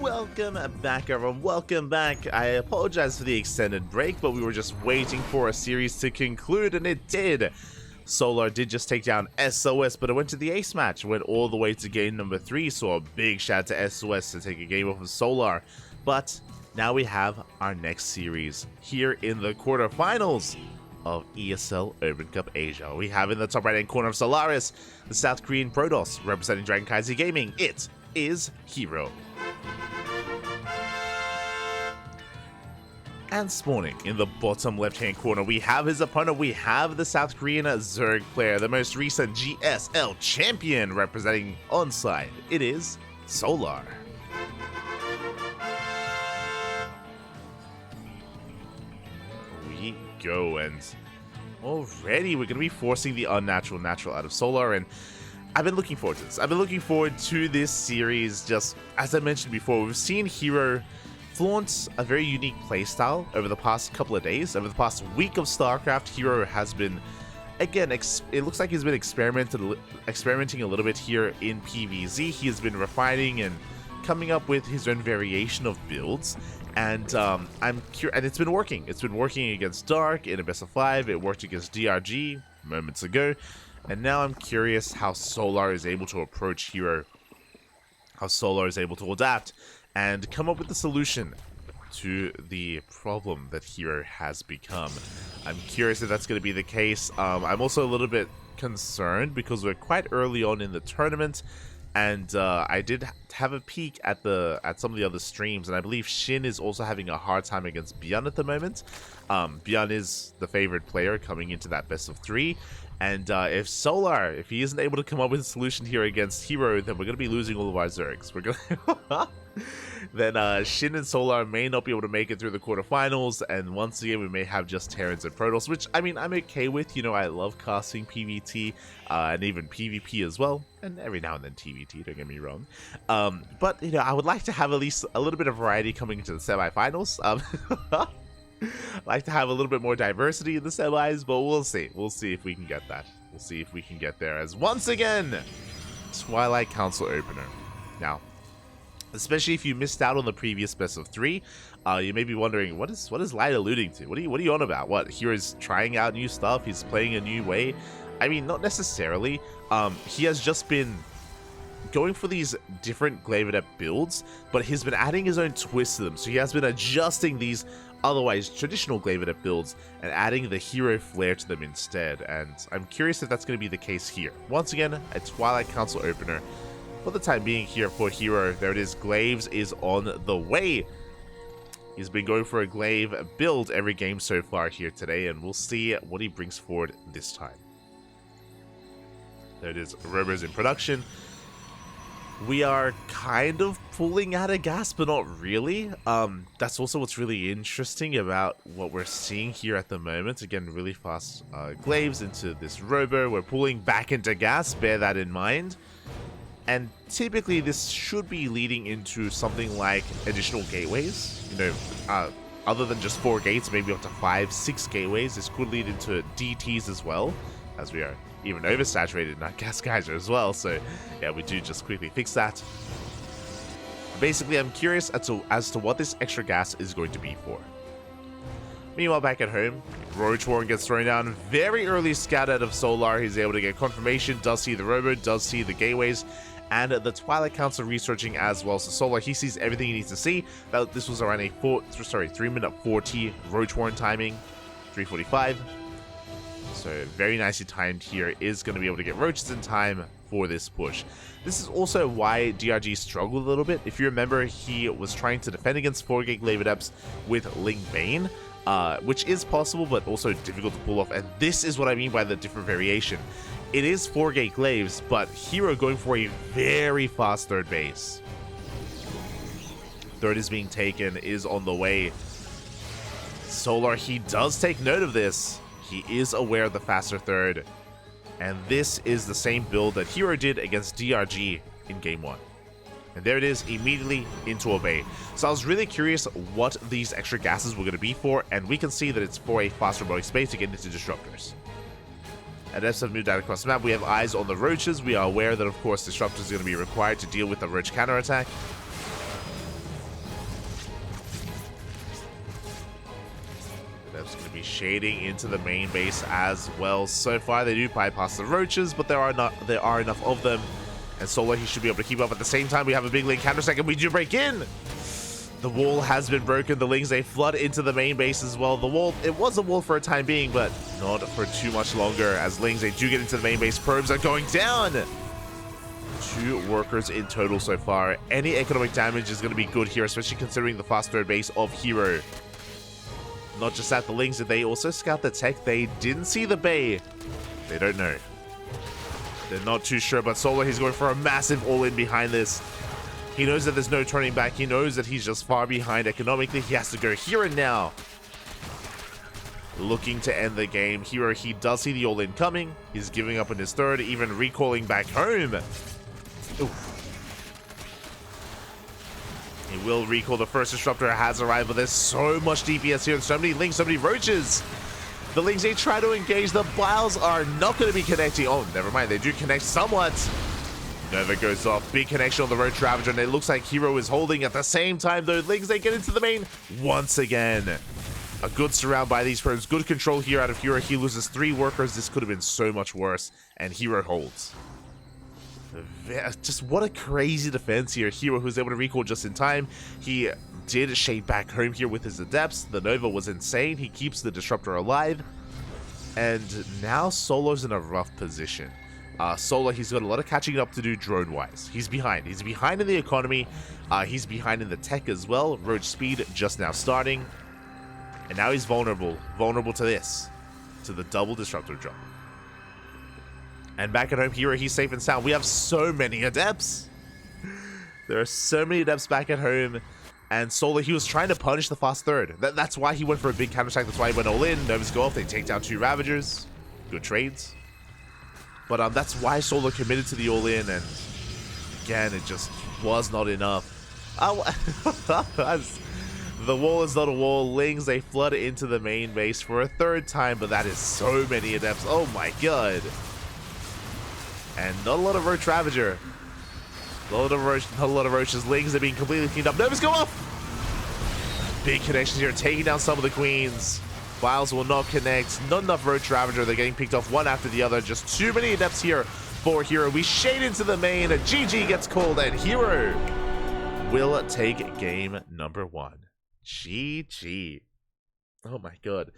Welcome back, everyone. Welcome back. I apologize for the extended break, but we were just waiting for a series to conclude, and it did. Solar did just take down SOS, but it went to the ace match, went all the way to game number 3, so a big shout out to SOS to take a game off of Solar. But now we have our next series here in the quarterfinals of ESL Open Cup Asia. We have in the top right-hand corner of Solaris, the South Korean Protoss, representing CranKy Gaming. It is herO. And spawning in the bottom left-hand corner, we have his opponent. We have the South Korean Zerg player, the most recent GSL champion, representing onside. It is Solar. We go, and already we're going to be forcing the unnatural natural out of Solar, and I've been looking forward to this. I've been looking forward to this series. Just as I mentioned before, we've seen herO flaunt a very unique playstyle over the past couple of days. Over the past week of StarCraft, herO has been, again, it looks like he's been experimenting a little bit here in PvZ. He has been refining and coming up with his own variation of builds, and I'm curious, and it's been working. It's been working against Dark in a best of 5. It worked against DRG moments ago, and now I'm curious how Solar is able to approach herO, how Solar is able to adapt and come up with the solution to the problem that herO has become. I'm curious if that's going to be the case. I'm also a little bit concerned because we're quite early on in the tournament, and I did have a peek at some of the other streams, and I believe Shin is also having a hard time against Byun at the moment. Byun is the favorite player coming into that best of 3, and if Solar, if he isn't able to come up with a solution here against herO, then we're going to be losing all of our Zergs. We're going then Shin and Solar may not be able to make it through the quarterfinals, and once again we may have just Terrans and Protoss, which, I mean, I'm okay with. You know, I love casting PvT and even PvP as well, and every now and then TvT, don't get me wrong. But, you know, I would like to have at least a little bit of variety coming into the semifinals. I'd like to have a little bit more diversity in the semis, but we'll see. We'll see if we can get that. We'll see if we can get there, as once again, Twilight Council opener. Now, especially if you missed out on the previous best of 3, you may be wondering, what is Light alluding to? What are you on about? What, hero's trying out new stuff? He's playing a new way? I mean, not necessarily. He has just been going for these different Glaive Adept builds, but he's been adding his own twist to them. So he has been adjusting these otherwise traditional Glaive Adept builds and adding the herO flair to them instead. And I'm curious if that's going to be the case here. Once again, a Twilight Council opener. For the time being here for herO, there it is. Glaives is on the way. He's been going for a Glaive build every game so far here today, and we'll see what he brings forward this time. There it is. Robos in production. We are kind of pulling out of gas, but not really. That's also what's really interesting about what we're seeing here at the moment. Again, really fast Glaives into this Robo. We're pulling back into gas. Bear that in mind. And typically this should be leading into something like additional gateways. You know, other than just 4 gates, maybe up to 5, 6 gateways. This could lead into DTs as well, as we are even oversaturated in our gas geyser as well. So yeah, we do just quickly fix that. Basically, I'm curious as to what this extra gas is going to be for. Meanwhile, back at home, Roach Warren gets thrown down. Very early scout out of Solar. He's able to get confirmation, does see the Robo, does see the gateways, and the Twilight Council researching as well. So Solar, he sees everything he needs to see. This was around a 3-minute 40 Roach Warren timing, 3:45. So very nicely timed here. Is going to be able to get Roaches in time for this push. This is also why DRG struggled a little bit. If you remember, he was trying to defend against 4-gate Glaive Adepts with Ling Bane, which is possible, but also difficult to pull off. And this is what I mean by the different variation. It is 4-gate Glaives, but herO going for a very fast third base. Third is being taken, is on the way. Solar, he does take note of this. He is aware of the faster third. And this is the same build that herO did against DRG in game 1. And there it is, immediately into a bay. So I was really curious what these extra gases were going to be for, and we can see that it's for a fast robotic space to get into disruptors. And as I've moved out across the map, we have eyes on the roaches. We are aware that, of course, disruptors are going to be required to deal with the roach counterattack. Adepts going to be shading into the main base as well. So far, they do bypass the roaches, but there are enough of them. And Solar, he should be able to keep up. At the same time, we have a big link counter-attack, and we do break in. The wall has been broken. The Lings, they flood into the main base as well. The wall, it was a wall for a time being, but not for too much longer. As Lings, they do get into the main base. Probes are going down. 2 workers in total so far. Any economic damage is going to be good here, especially considering the fast third base of herO. Not just that, the Lings, did they also scout the tech? They didn't see the bay. They don't know. They're not too sure, but Solar, he's going for a massive all-in behind this. He knows that there's no turning back. He knows that he's just far behind economically. He has to go here and now. Looking to end the game. herO, he does see the all-in coming. He's giving up on his third, even recalling back home. Oof. He will recall. The first disruptor has arrived, but there's so much DPS here and so many Lings, so many roaches. The Lings, they try to engage. The Biles are not going to be connecting. Oh, never mind. They do connect somewhat. Nova goes off. Big connection on the Roach Ravager, and it looks like herO is holding. At the same time, though, Lings, they get into the main once again. A good surround by these probes. Good control here out of herO. He loses 3 workers. This could have been so much worse, and herO holds. Just what a crazy defense here. herO, who's able to recall just in time. He did shade back home here with his adepts. The Nova was insane. He keeps the disruptor alive. And now Solo's in a rough position. Solar, he's got a lot of catching up to do drone-wise. He's behind. He's behind in the economy. He's behind in the tech as well. Roach speed just now starting. And now he's vulnerable. Vulnerable to this. To the double disruptor drop. And back at home, herO, he's safe and sound. We have so many adepts. There are so many adepts back at home. And Solar, he was trying to punish the fast third. That's why he went for a big counterattack. That's why he went all in. Novas go off. They take down 2 Ravagers. Good trades. But that's why Solar committed to the all-in, and again, it just was not enough. The wall is not a wall. Lings, they flood into the main base for a 3rd time, but that is so many adepts. Oh my god. And not a lot of Roach Ravager. Not a lot of Roaches. Lings are being completely cleaned up. Novas go off! Big connections here, taking down some of the queens. Biles will not connect. Not enough Roach Ravager. They're getting picked off one after the other. Just too many adepts here for herO. We shade into the main. A GG gets called, and herO will take game number 1. GG. Oh my god.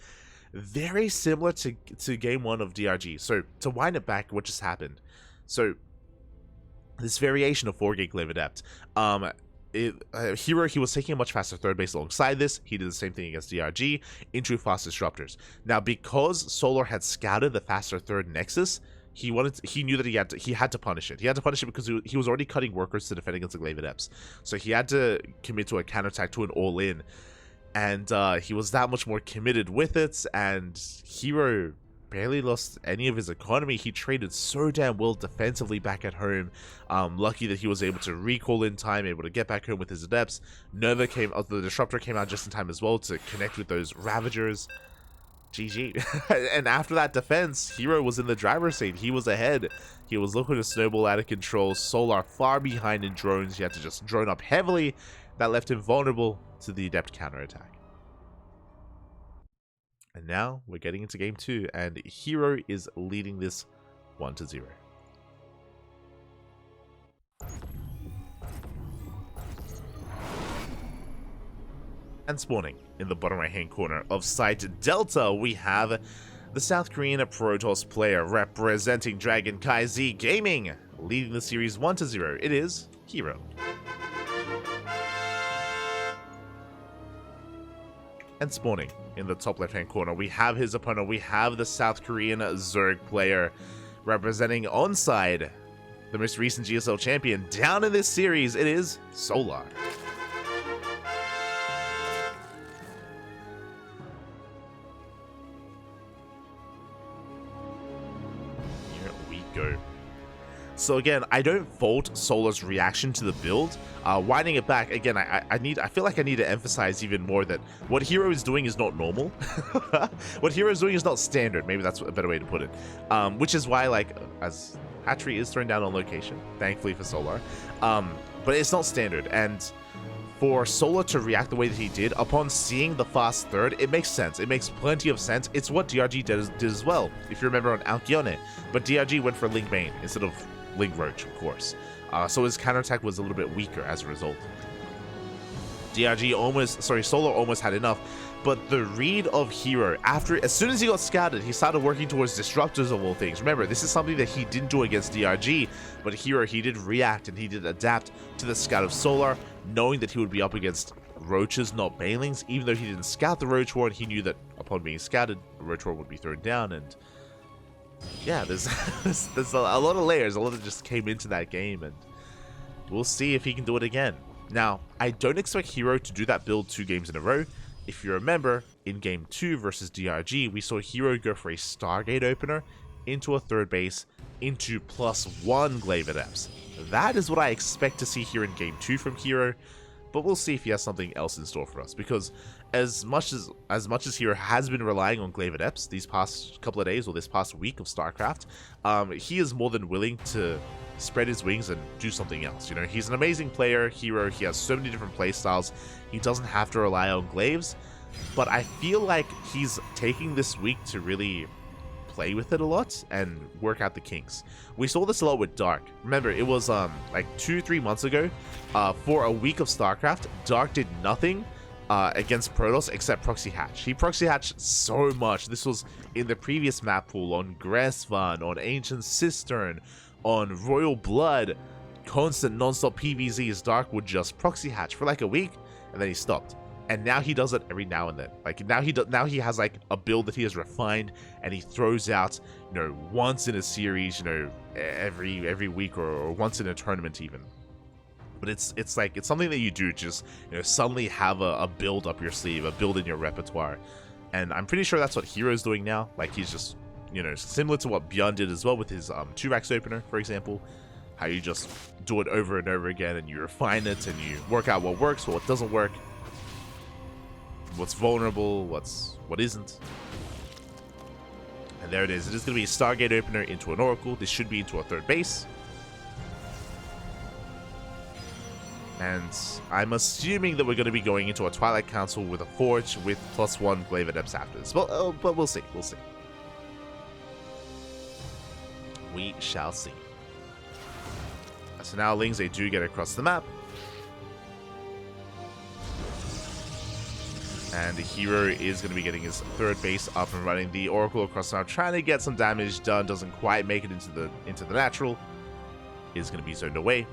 Very similar to game 1 of DRG. So to wind it back, what just happened? So this variation of 4 gig live adept. herO, he was taking a much faster third base alongside this. He did the same thing against DRG into fast disruptors. Now, because Solar had scouted the faster third nexus, he knew that he had to punish it. He had to punish it because he was already cutting workers to defend against the glaive adepts. So he had to commit to a counterattack, to an all-in, and he was that much more committed with it. And herO barely lost any of his economy. He traded so damn well defensively back at home. Lucky that he was able to recall in time, able to get back home with his adepts. Nova the disruptor came out just in time as well to connect with those Ravagers. GG. And after that defense, herO was in the driver's seat. He was ahead. He was looking to snowball out of control. Solar far behind in drones. He had to just drone up heavily. That left him vulnerable to the adept counterattack. And now we're getting into game 2, and herO is leading this 1-0. And spawning in the bottom right hand corner of site Delta, we have the South Korean Protoss player representing CranKy Z Gaming, leading the series 1-0. It is herO. And spawning in the top left hand corner, we have his opponent. We have the South Korean Zerg player representing onside the most recent GSL champion. Down in this series, it is Solar. Here we go. So again, I don't fault Solar's reaction to the build. Winding it back, again, I feel like I need to emphasize even more that what herO is doing is not normal. What herO is doing is not standard. Maybe that's a better way to put it. Which is why, like, as Hatchery is thrown down on location, thankfully for Solar. But it's not standard. And for Solar to react the way that he did upon seeing the fast third, it makes sense. It makes plenty of sense. It's what DRG did as well, if you remember on Alkyone. But DRG went for Link Main instead of Link Roach, of course. So his counterattack was a little bit weaker as a result. Solar almost had enough. But the read of herO, as soon as he got scouted, he started working towards disruptors of all things. Remember, this is something that he didn't do against DRG, but herO, he did react and he did adapt to the scout of Solar, knowing that he would be up against Roaches, not Banelings. Even though he didn't scout the Roach Ward, he knew that upon being scouted, the Roach Ward would be thrown down. And yeah, there's a lot of layers, a lot that just came into that game, and we'll see if he can do it again. Now, I don't expect herO to do that build 2 games in a row. If you remember, in Game 2 versus DRG, we saw herO go for a Stargate opener into a third base into +1 Glaive Adepts. That is what I expect to see here in Game 2 from herO, but we'll see if he has something else in store for us, because as much as herO has been relying on Glaive Adepts these past couple of days or this past week of StarCraft, he is more than willing to spread his wings and do something else. You know, he's an amazing player, herO. He has so many different play styles. He doesn't have to rely on glaives, but I feel like he's taking this week to really play with it a lot and work out the kinks. We saw this a lot with Dark. Remember, it was like 2-3 months ago, for a week of StarCraft, Dark did nothing against Protoss except proxy hatch. He proxy hatched so much. This was in the previous map pool on Gressvan, on Ancient Cistern, on Royal Blood. Constant non-stop PvZs. Dark would just proxy hatch for like a week and then he stopped. And now he does it every now and then. Like now he has like a build that he has refined and he throws out, you know, once in a series, you know, every week or once in a tournament even. But it's like, it's something that you do just, you know, suddenly have a build up your sleeve, a build in your repertoire. And I'm pretty sure that's what herO's doing now. Like he's just, you know, similar to what Bjorn did as well with his 2-Rax opener, for example. How you just do it over and over again and you refine it and you work out what works, what doesn't work, what's vulnerable, what isn't. And there it is. It is going to be a Stargate opener into an Oracle. This should be into a third base. And I'm assuming that we're going to be going into a Twilight Council with a Forge with +1 Glaive Adepts after this. But we'll see. We'll see. We shall see. So now Lings, they do get across the map. And the herO is going to be getting his third base up and running. The Oracle across now, trying to get some damage done. Doesn't quite make it into the natural. Is going to be zoned away.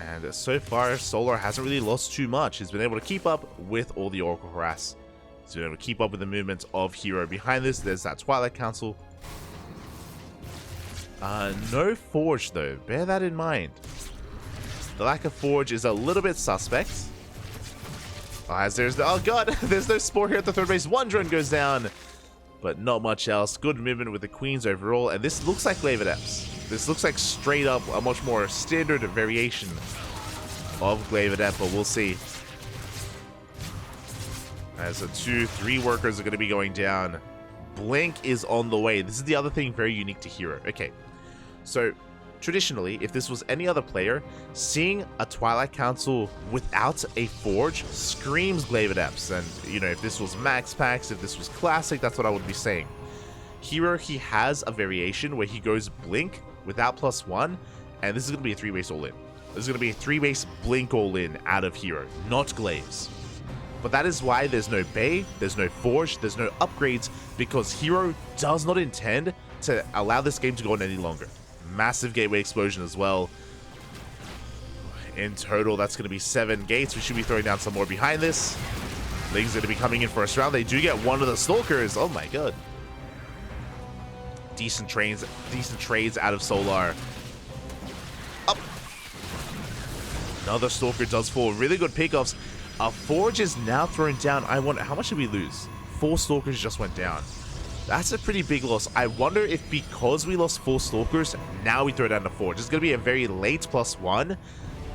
And so far, Solar hasn't really lost too much. He's been able to keep up with all the Oracle harass. He's been able to keep up with the movements of herO. Behind this, there's that Twilight Council. No Forge, though. Bear that in mind. The lack of Forge is a little bit suspect. As there's oh god, there's no Spore here at the third base. One drone goes down, but not much else. Good movement with the Queens overall, and this looks like Glaive Adepts. This looks like straight up a much more standard variation of Glaive Adept, but we'll see. As the 2-3 workers are going to be going down. Blink is on the way. This is the other thing very unique to herO. Okay, so traditionally, if this was any other player, seeing a Twilight Council without a Forge screams Glaive Adepts. And, you know, if this was Max Packs, if this was Classic, that's what I would be saying. herO, he has a variation where he goes Blink without +1, and this is going to be a 3-base all-in. This is going to be a 3-base Blink all-in out of herO, not Glaives. But that is why there's no Bay, there's no Forge, there's no upgrades, because herO does not intend to allow this game to go on any longer. Massive gateway explosion as well. In total, that's going to be 7 gates. We should be throwing down some more behind this. Ling's going to be coming in first round. They do get one of the Stalkers. Oh my god. Decent trades out of Solar. Up. Another Stalker does fall. Really good pickoffs. A Forge is now thrown down. I wonder, how much did we lose? 4 Stalkers just went down. That's a pretty big loss. I wonder if because we lost 4 Stalkers, now we throw down a Forge. It's going to be a very late +1.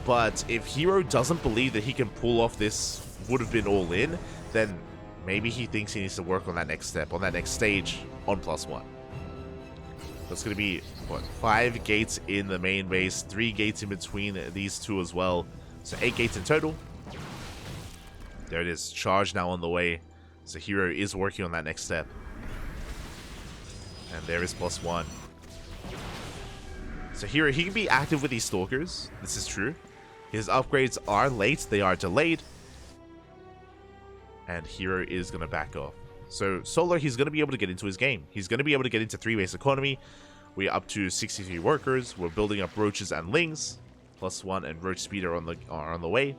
But if herO doesn't believe that he can pull off this would have been all in, then maybe he thinks he needs to work on that next step, on that next stage on +1. That's going to be, what, 5 gates in the main base, 3 gates in between these two as well. So 8 gates in total. There it is. Charge now on the way. So herO is working on that next step. And there is +1. So herO, he can be active with these stalkers. This is true. His upgrades are late. They are delayed. And herO is going to back off. So Solar, he's going to be able to get into his game. He's going to be able to get into 3-base economy. We're up to 63 workers. We're building up roaches and lings. +1 and roach speed are on the way.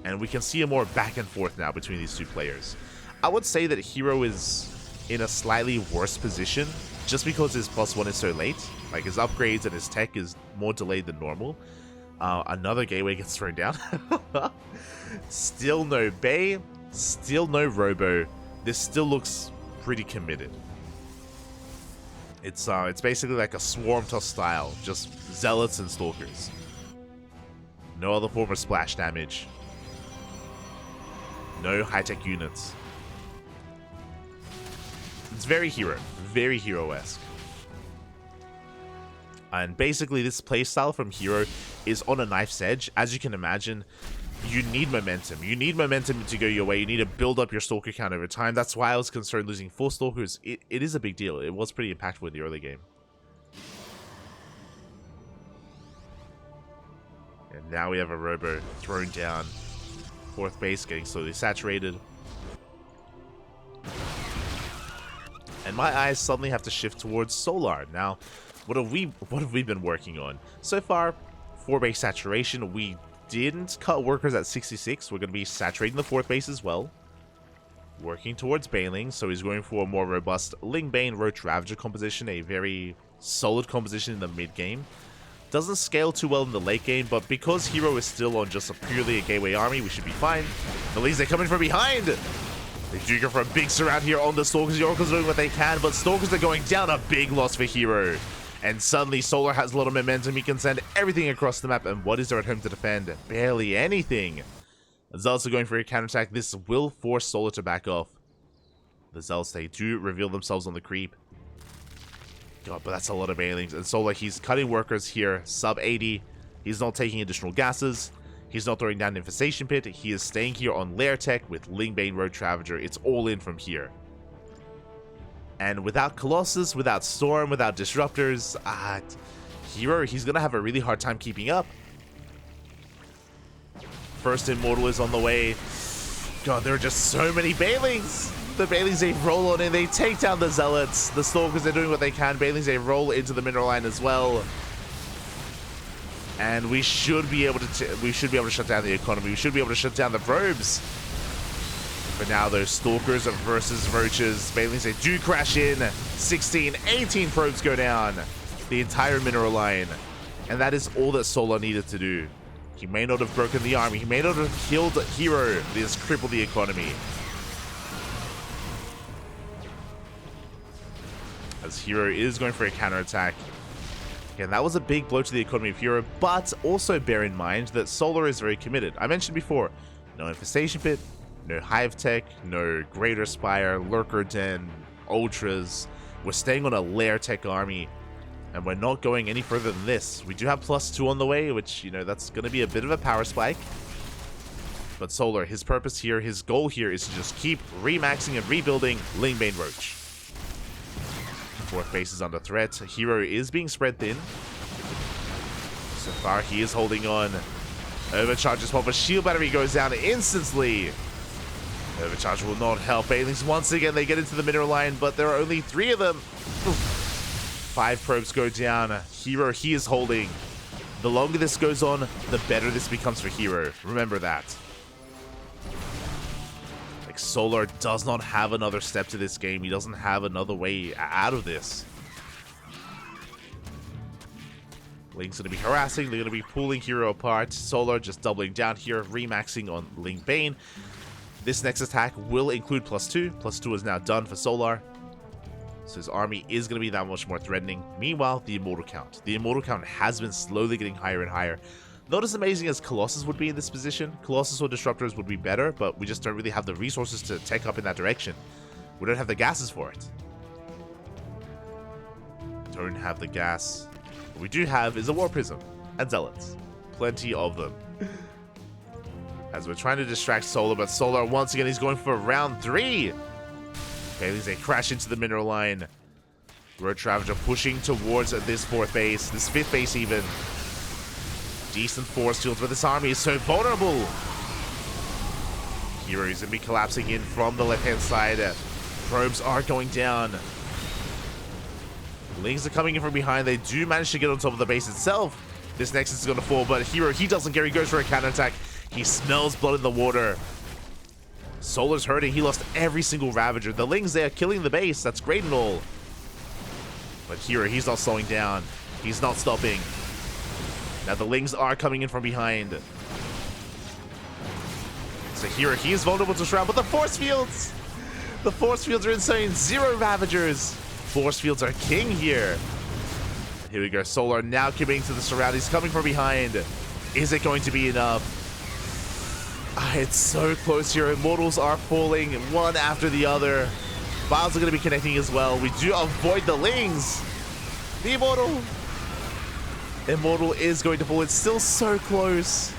And we can see a more back and forth now between these two players. I would say that herO is in a slightly worse position just because his +1 is so late. Like, his upgrades and his tech is more delayed than normal. Another gateway gets thrown down. Still no Bay. Still no Robo. This still looks pretty committed. It's basically like a swarm toss style. Just zealots and stalkers. No other form of splash damage. No high-tech units. It's very herO. Very herO-esque. And basically this playstyle from herO is on a knife's edge. As you can imagine, you need momentum. You need momentum to go your way. You need to build up your stalker count over time. That's why I was concerned losing 4 stalkers. It is a big deal. It was pretty impactful in the early game. And now we have a Robo thrown down. 4th base getting slowly saturated. And my eyes suddenly have to shift towards Solar. Now, what have we been working on? So far, 4-base saturation. We didn't cut workers at 66. We're going to be saturating the 4th base as well. Working towards Baneling, so he's going for a more robust Ling Bane Roach Ravager composition, a very solid composition in the mid game. Doesn't scale too well in the late game, but because herO is still on just purely a gateway army, we should be fine. At least they come in from behind. They do go for a big surround here on the Stalkers. The Oracle's doing what they can, but Stalkers are going down. A big loss for herO. And suddenly Solar has a lot of momentum. He can send everything across the map. And what is there at home to defend? Barely anything. The Zealots are going for a counterattack. This will force Solar to back off. The Zealots, they do reveal themselves on the creep. God, but that's a lot of Banelings. And Solar, he's cutting workers here. Sub 80. He's not taking additional gases. He's not throwing down Infestation Pit. He is staying here on Lair Tech with Ling Bane Roach Ravager. It's all in from here. And without Colossus, without Storm, without Disruptors, herO, he's going to have a really hard time keeping up. First Immortal is on the way. God, there are just so many Banelings. The Banelings, they roll on in, they take down the Zealots. The Stalkers, they're doing what they can. Banelings, they roll into the mineral line as well. And we should be able to shut down the economy. We should be able to shut down the probes. But now those Stalkers versus Roaches. Banelings, they do crash in. 16, 18 probes go down. The entire mineral line. And that is all that Solar needed to do. He may not have broken the army. He may not have killed herO. He has crippled the economy. As herO is going for a counterattack. Again, that was a big blow to the economy of herO, but also bear in mind that Solar is very committed. I mentioned before, no Infestation Pit, no Hive Tech, no Greater Spire, Lurker Den, Ultras. We're staying on a Lair Tech army, and we're not going any further than this. We do have +2 on the way, which, you know, that's going to be a bit of a power spike. But Solar, his purpose here, his goal here is to just keep remaxing and rebuilding Ling Bane Roach. 4th base is under threat. herO is being spread thin. So far, he is holding on. Overcharge as well, but shield battery goes down instantly. Overcharge will not help. Banelings, once again, they get into the mineral line, but there are only 3 of them. 5 probes go down. herO, he is holding. The longer this goes on, the better this becomes for herO. Remember that. Solar does not have another step to this game. He doesn't have another way out of this. Ling's going to be harassing. They're going to be pulling herO apart. Solar just doubling down here, remaxing on Ling Bane. This next attack will include +2. +2 is now done for Solar. So his army is going to be that much more threatening. Meanwhile, the Immortal count. The Immortal count has been slowly getting higher and higher. Not as amazing as Colossus would be in this position. Colossus or Disruptors would be better, but we just don't really have the resources to tech up in that direction. We don't have the gases for it. Don't have the gas. What we do have is a War Prism and Zealots. Plenty of them. As we're trying to distract Solar, but Solar, once again, he's going for round 3. Okay, they crash into the mineral line. Roach Ravager pushing towards this 4th base, this 5th base even. Decent force fields, but this army is so vulnerable. herO is going to be collapsing in from the left-hand side. Probes are going down. Lings are coming in from behind. They do manage to get on top of the base itself. This Nexus is going to fall, but herO, he doesn't care. He goes for a counterattack. He smells blood in the water. Solar's hurting. He lost every single Ravager. The Lings, they are killing the base. That's great and all. But herO, he's not slowing down. He's not stopping. Now the Lings are coming in from behind. So herO, he is vulnerable to Shroud, but the force fields! The force fields are insane. 0 Ravagers. Force fields are king here. Here we go. Solar now committing to the surround. He's coming from behind. Is it going to be enough? It's so close here. Immortals are falling one after the other. Vials are going to be connecting as well. We do avoid the Lings. The Immortal is going to fall. It's still so close.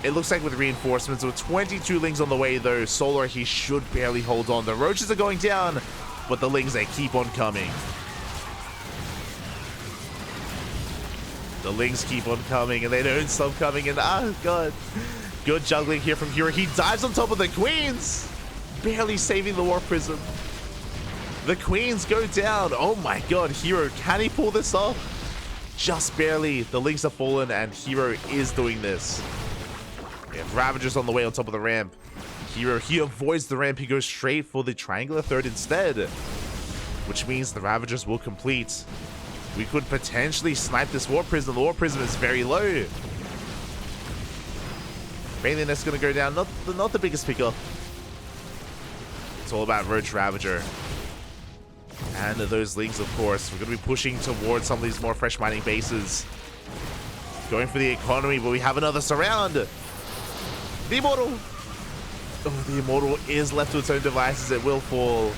It looks like with reinforcements, with 22 Lings on the way though, Solar, he should barely hold on. The Roaches are going down, but the Lings, they keep on coming. The Lings keep on coming, and they don't stop coming, and oh god. Good juggling here from herO. He dives on top of the Queens, barely saving the War Prism. The Queens go down. Oh my god, herO, can he pull this off? Just barely. The Lings have fallen, and herO is doing this. We have Ravagers on the way on top of the ramp. herO, he avoids the ramp. He goes straight for the triangular third instead, which means the Ravagers will complete. We could potentially snipe this War Prism. The War Prism is very low. Mainly that's going to go down. Not the biggest pickup. It's all about Roach Ravager. And those Lings, of course. We're going to be pushing towards some of these more fresh mining bases. Going for the economy, but we have another surround. The Immortal. Oh, the Immortal is left to its own devices. It will fall.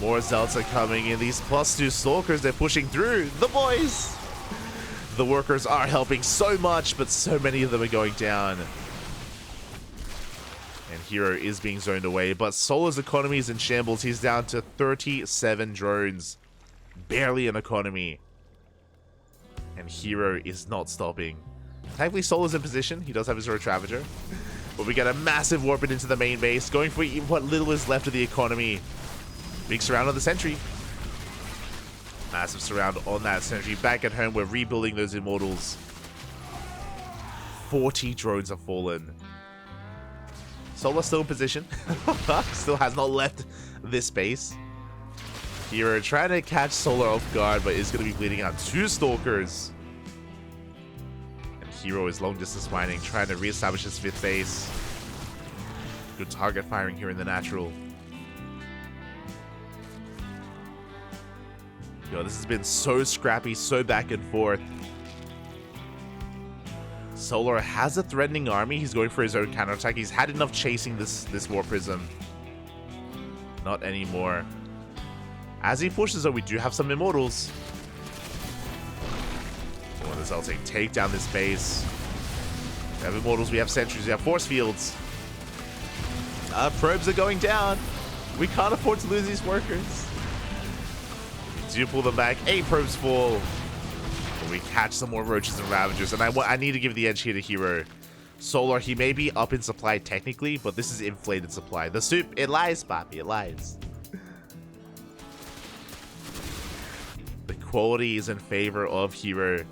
More Zealots are coming in. These +2 Stalkers, they're pushing through. The boys. The workers are helping so much, but so many of them are going down. And herO is being zoned away, but Solar's economy is in shambles. He's down to 37 drones. Barely an economy. And herO is not stopping. Thankfully, Solar's in position. He does have his Roach Ravager. But we get a massive warp into the main base, going for what little is left of the economy. Big surround on the sentry. Massive surround on that sentry. Back at home, we're rebuilding those Immortals. 40 drones have fallen. Solar still in position. Still has not left this base. herO trying to catch Solar off guard, but is going to be bleeding out 2 Stalkers. And herO is long distance mining, trying to reestablish his 5th base. Good target firing here in the natural. Yo, this has been so scrappy, so back and forth. Solar has a threatening army. He's going for his own counterattack. He's had enough chasing this War Prism. Not anymore. As he pushes, though, we do have some Immortals. Oh, this I'll take down this base. We have Immortals, we have Sentries, we have Force Fields. Probes are going down. We can't afford to lose these workers. Do pull them back. 8 probes fall. But we catch some more Roaches and Ravagers, and I need to give the edge here to herO. Solar, he may be up in supply technically, but this is inflated supply. The soup, it lies, Poppy, it lies. The quality is in favor of herO.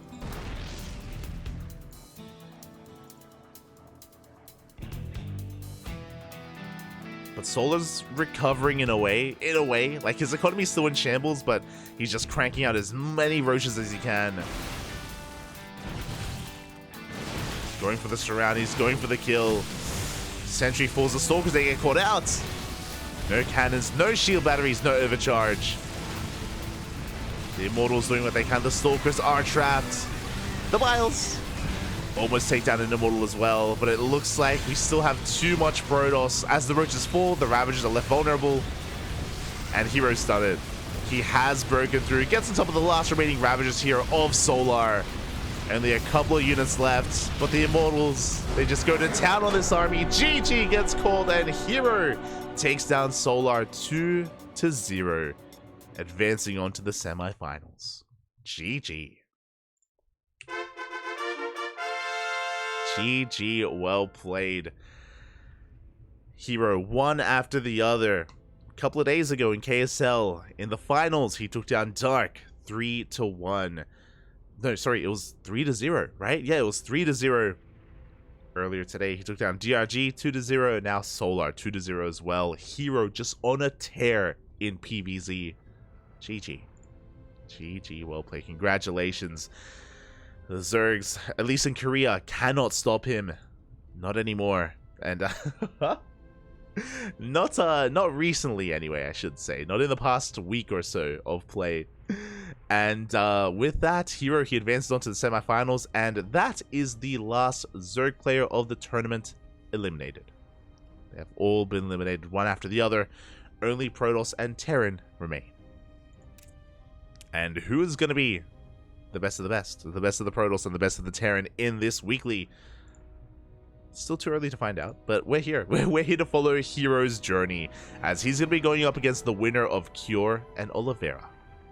But Solar's recovering in a way, like his economy's still in shambles, but he's just cranking out as many Roaches as he can. Going for the surround, he's going for the kill. Sentry falls, the Stalkers, they get caught out. No cannons, no shield batteries, no overcharge. The Immortals doing what they can, the Stalkers are trapped. The Vials almost take down an Immortal as well, but it looks like we still have too much Protoss. As the Roaches fall, the Ravagers are left vulnerable, and herO's done it. He has broken through, gets on top of the last remaining Ravagers here of Solar. Only a couple of units left, but the Immortals, they just go to town on this army. GG gets called, and herO takes down Solar 2-0, advancing on to the semifinals. GG. GG, well played. herO one after the other. A couple of days ago in KSL, in the finals, he took down Dark 3-1. No, sorry, it was 3-0, right? Yeah, it was 3-0 earlier today. He took down DRG 2-0, now Solar 2-0 as well. herO just on a tear in PvZ. GG. GG, well played. Congratulations. The Zergs, at least in Korea, cannot stop him. Not anymore. And not recently anyway, I should say. Not in the past week or so of play. And with that, herO, he advances on to the semifinals, and that is the last Zerg player of the tournament eliminated. They have all been eliminated one after the other. Only Protoss and Terran remain. And who is going to be the best of the best? The best of the Protoss and the best of the Terran in this weekly? Still too early to find out, but we're here. We're here to follow herO's journey, as he's going to be going up against the winner of Cure and Oliveira.